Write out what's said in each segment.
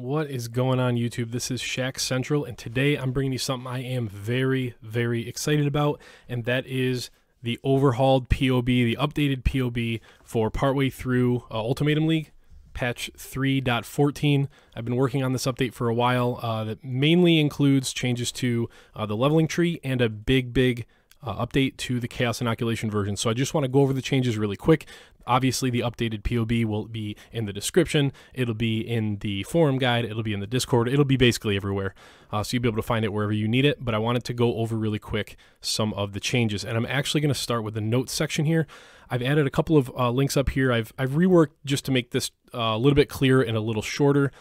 What is going on, YouTube? This is Shack Central, and today I'm bringing you something I am very, very excited about, and that is the overhauled PoB, the updated PoB for partway through Ultimatum League, patch 3.14. I've been working on this update for a while. That mainly includes changes to the leveling tree and a big update to the Chaos Inoculation version. So I just want to go over the changes really quick. Obviously, the updated PoB will be in the description. It'll be in the forum guide. It'll be in the Discord. It'll be basically everywhere. So you'll be able to find it wherever you need it. But I wanted to go over really quick some of the changes. And I'm actually going to start with the notes section here. I've added a couple of links up here. I've reworked just to make this a little bit clearer and a little shorter.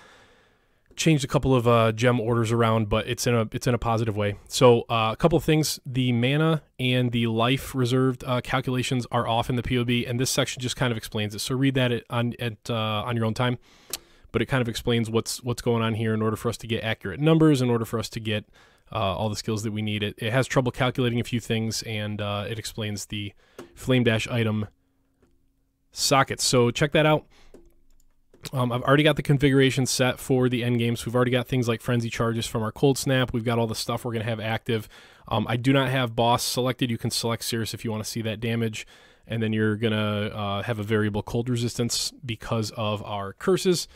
Changed a couple of gem orders around, but it's in a positive way. So a couple of things: the mana and the life reserved calculations are off in the PoB, and this section just kind of explains it. So read that on your own time. But it kind of explains what's going on here in order for us to get accurate numbers, in order for us to get all the skills that we need. It has trouble calculating a few things, and it explains the Flame Dash item sockets. So check that out. I've already got the configuration set for the end game, so we've already got things like frenzy charges from our cold snap. We've got all the stuff we're going to have active. I do not have boss selected. You can select Cirrus if you want to see that damage, and then you're going to have a variable cold resistance because of our curses,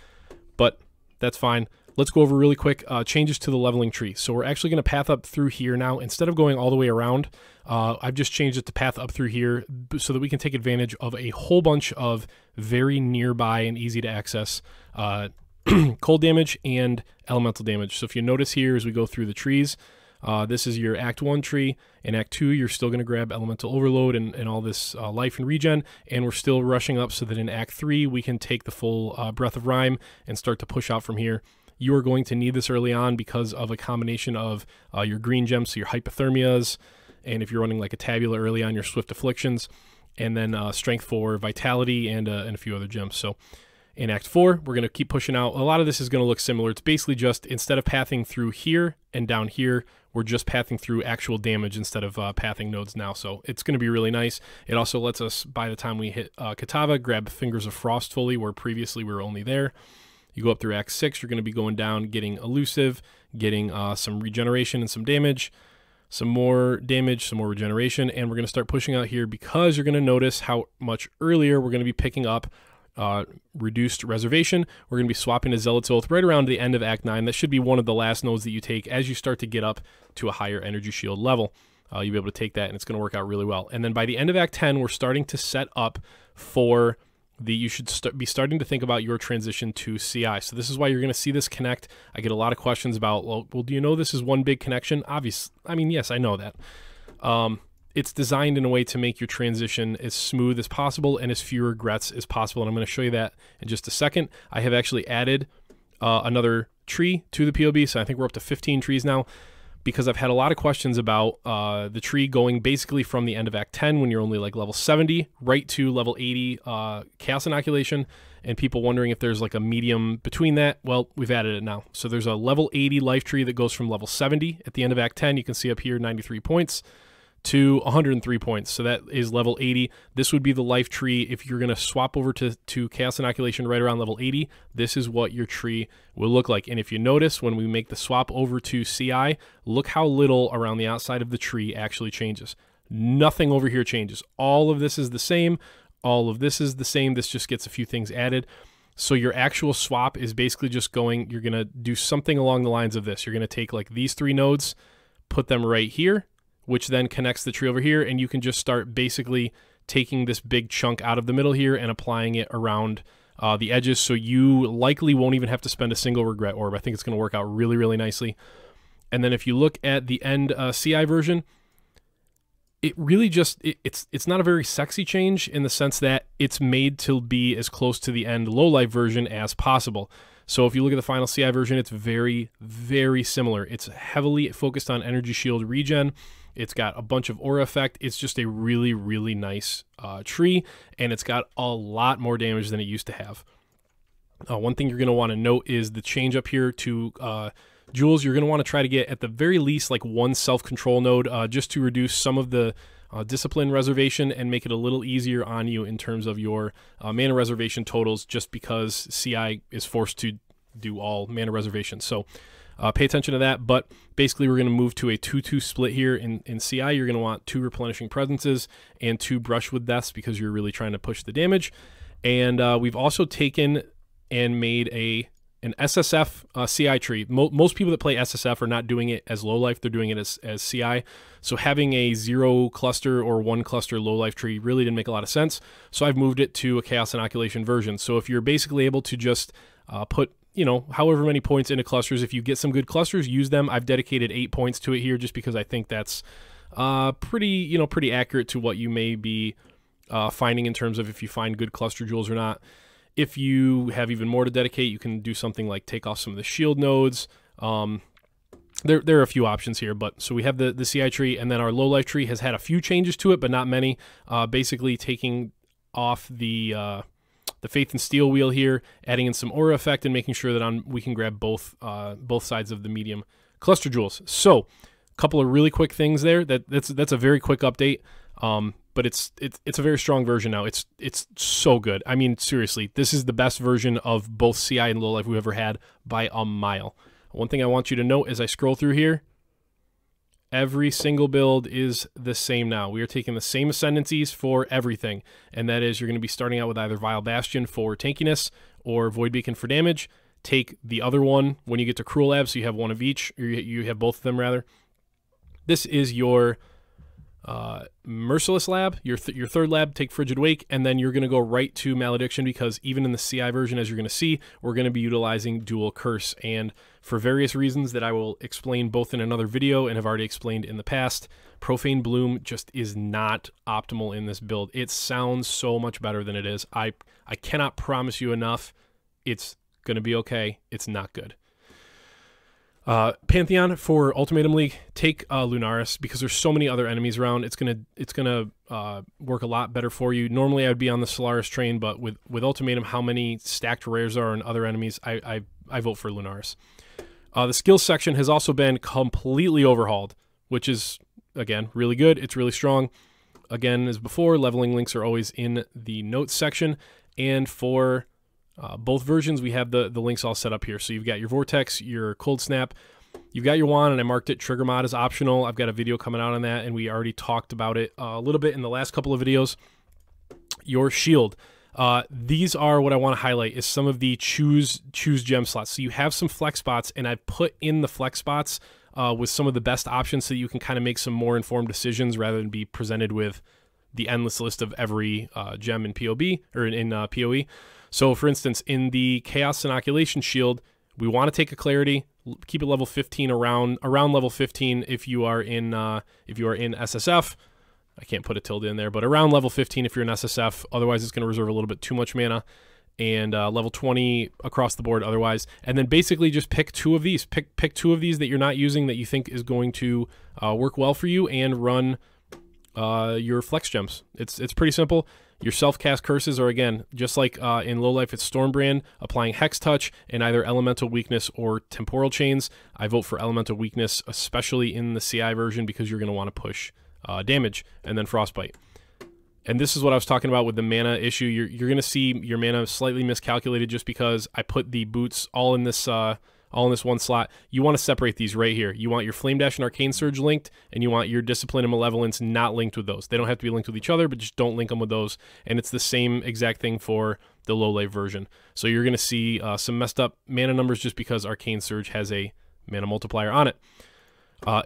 but that's fine. Let's go over really quick changes to the leveling tree. So we're actually going to path up through here now. Instead of going all the way around, I've just changed it to path up through here so that we can take advantage of a whole bunch of very nearby and easy to access cold damage and elemental damage. So if you notice here as we go through the trees, this is your Act 1 tree. In Act 2, you're still going to grab Elemental Overload and all this life and regen, and we're still rushing up so that in Act 3, we can take the full Breath of Rime and start to push out from here. You are going to need this early on because of a combination of your green gems, so your hypothermias, and if you're running like a tabula early on, your swift afflictions, and then strength for vitality and a few other gems. So in Act 4, we're going to keep pushing out. A lot of this is going to look similar. It's basically just instead of pathing through here and down here, we're just pathing through actual damage instead of pathing nodes now. So it's going to be really nice. It also lets us, by the time we hit Katava, grab Fingers of Frost fully, where previously we were only there. You go up through Act 6, you're going to be going down, getting Elusive, getting some regeneration and some damage, some more damage, some more regeneration, and we're going to start pushing out here because you're going to notice how much earlier we're going to be picking up Reduced Reservation. We're going to be swapping to Zealot's Oath right around the end of Act 9. That should be one of the last nodes that you take as you start to get up to a higher energy shield level. You'll be able to take that, and it's going to work out really well. And then by the end of Act 10, we're starting to set up for you should be starting to think about your transition to CI. So this is why you're going to see this connect. I get a lot of questions about, well, do you know this is one big connection? Obviously, I mean, yes, I know that. It's designed in a way to make your transition as smooth as possible and as few regrets as possible, and I'm going to show you that in just a second. I have actually added another tree to the PoB, so I think we're up to 15 trees now, because I've had a lot of questions about the tree going basically from the end of Act 10 when you're only like level 70 right to level 80 Chaos Inoculation, and people wondering if there's like a medium between that. Well, we've added it now. So there's a level 80 life tree that goes from level 70 at the end of Act 10. You can see up here 93 points to 103 points. So that is level 80. This would be the life tree. If you're going to swap over to Chaos Inoculation right around level 80, this is what your tree will look like. And if you notice, when we make the swap over to CI, look how little around the outside of the tree actually changes. Nothing over here changes. All of this is the same. All of this is the same. This just gets a few things added. So your actual swap is basically just going, you're going to do something along the lines of this. You're going to take like these 3 nodes, put them right here, which then connects the tree over here, and you can just start basically taking this big chunk out of the middle here and applying it around the edges, so you likely won't even have to spend a single regret orb. I think it's going to work out really, really nicely. And then if you look at the end CI version, it really just, it's not a very sexy change in the sense that it's made to be as close to the end low-life version as possible. So if you look at the final CI version, it's very, very similar. It's heavily focused on energy shield regen. It's got a bunch of aura effect. It's just a really, really nice tree, and it's got a lot more damage than it used to have. One thing you're going to want to note is the change up here to jewels. You're going to want to try to get at the very least like 1 self-control node just to reduce some of the discipline reservation and make it a little easier on you in terms of your mana reservation totals, just because CI is forced to do all mana reservations. So pay attention to that. But basically, we're going to move to a 2-2 split here in CI. You're going to want 2 replenishing presences and 2 brushwood deaths because you're really trying to push the damage. And we've also taken and made an SSF CI tree. Most people that play SSF are not doing it as low life, they're doing it as CI. So having a 0 cluster or 1 cluster low life tree really didn't make a lot of sense. So I've moved it to a Chaos Inoculation version. So if you're basically able to just put, you know, however many points into clusters, if you get some good clusters, use them. I've dedicated 8 points to it here just because I think that's pretty accurate to what you may be finding in terms of if you find good cluster jewels or not. If you have even more to dedicate, you can do something like take off some of the shield nodes. There are a few options here, but so we have the CI tree, and then our low life tree has had a few changes to it, but not many. Basically taking off the Faith and Steel wheel here, adding in some aura effect, and making sure that we can grab both sides of the medium cluster jewels. So a couple of really quick things there. That's a very quick update. But it's a very strong version now. It's so good. I mean, seriously, this is the best version of both CI and low life we've ever had by a mile. One thing I want you to note as I scroll through here, every single build is the same now. We are taking the same ascendancies for everything, and that is you're going to be starting out with either Vile Bastion for tankiness or Void Beacon for damage. Take the other one when you get to Cruel Lab, so you have one of each, or you have both of them rather. This is your Merciless Lab, your third lab, take Frigid Wake, and then you're going to go right to Malediction because even in the CI version, as you're going to see, we're going to be utilizing Dual Curse, and for various reasons that I will explain both in another video and have already explained in the past, Profane Bloom just is not optimal in this build. It sounds so much better than it is. I cannot promise you enough. It's going to be okay. It's not good. Pantheon for Ultimatum League, take Lunaris because there's so many other enemies around. It's gonna work a lot better for you. Normally I would be on the Solaris train, but with Ultimatum, how many stacked rares are and other enemies, I vote for Lunaris. The skills section has also been completely overhauled, which is again really good. It's really strong. Again, as before, leveling links are always in the notes section, and for both versions, we have the links all set up here. So you've got your Vortex, your Cold Snap, you've got your wand, and I marked it Trigger Mod is optional. I've got a video coming out on that, and we already talked about it a little bit in the last couple of videos. Your shield. These are what I want to highlight is some of the choose gem slots. So you have some flex spots, and I've put in the flex spots with some of the best options so you can kind of make some more informed decisions rather than be presented with the endless list of every gem in PoB or in PoE. So, for instance, in the Chaos Inoculation Shield, we want to take a Clarity, keep it level 15 around level 15 if you are in SSF. I can't put a tilde in there, but around level 15 if you're in SSF. Otherwise, it's going to reserve a little bit too much mana. And level 20 across the board otherwise. And then basically just pick 2 of these. Pick 2 of these that you're not using that you think is going to work well for you, and run your flex gems. It's pretty simple. Your self-cast curses are, again, just like in low life, it's Stormbrand, applying Hex Touch and either Elemental Weakness or Temporal Chains. I vote for Elemental Weakness, especially in the CI version, because you're going to want to push damage, and then Frostbite. And this is what I was talking about with the mana issue. You're going to see your mana slightly miscalculated just because I put the boots all in this one slot. You want to separate these right here. You want your Flame Dash and Arcane Surge linked, and you want your Discipline and Malevolence not linked with those. They don't have to be linked with each other, but just don't link them with those. And it's the same exact thing for the low life version. So you're going to see some messed up mana numbers just because Arcane Surge has a mana multiplier on it.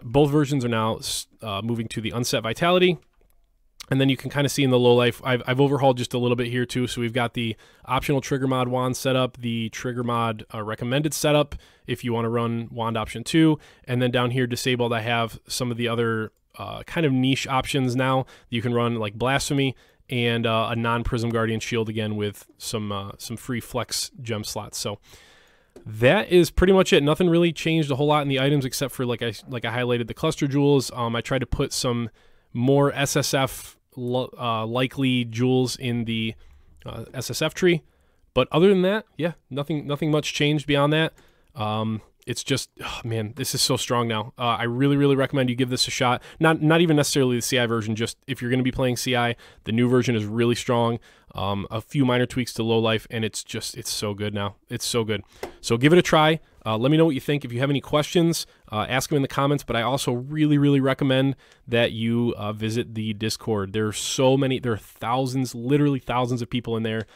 Both versions are now moving to the Unset Vitality. And then you can kind of see in the low life, I've overhauled just a little bit here too. So we've got the optional Trigger Mod wand setup, the Trigger Mod recommended setup if you want to run wand option 2. And then down here disabled, I have some of the other kind of niche options now. You can run like Blasphemy and a non-Prism Guardian shield again with some free flex gem slots. So that is pretty much it. Nothing really changed a whole lot in the items except for like I highlighted the cluster jewels. I tried to put some more SSF likely jewels in the SSF tree, but other than that, yeah, nothing much changed beyond that. it's just, oh man, this is so strong now. I really, really recommend you give this a shot. Not even necessarily the CI version, just if you're going to be playing CI, the new version is really strong. A few minor tweaks to low life, and it's so good now. It's so good. So give it a try. Let me know what you think. If you have any questions, ask them in the comments, but I also really, really recommend that you visit the Discord. There are thousands, literally thousands of people in there.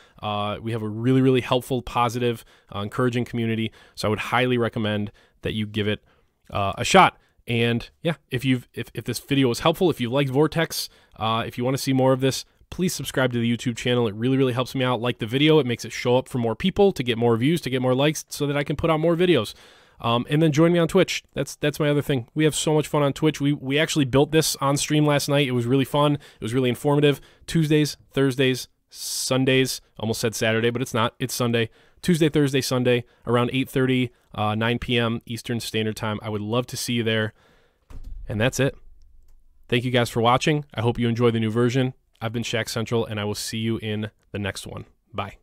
We have a really, really helpful, positive, encouraging community, so I would highly recommend that you give it a shot. And yeah, if this video was helpful, if you liked Vortex, if you want to see more of this, please subscribe to the YouTube channel. It really, really helps me out. Like the video. It makes it show up for more people, to get more views, to get more likes, so that I can put out more videos. And then join me on Twitch. That's my other thing. We have so much fun on Twitch. We actually built this on stream last night. It was really fun. It was really informative. Tuesdays, Thursdays, Sundays. Almost said Saturday, but it's not. It's Sunday. Tuesday, Thursday, Sunday, around 8:30, 9 p.m. Eastern Standard Time. I would love to see you there. And that's it. Thank you guys for watching. I hope you enjoy the new version. I've been Shaq Central, and I will see you in the next one. Bye.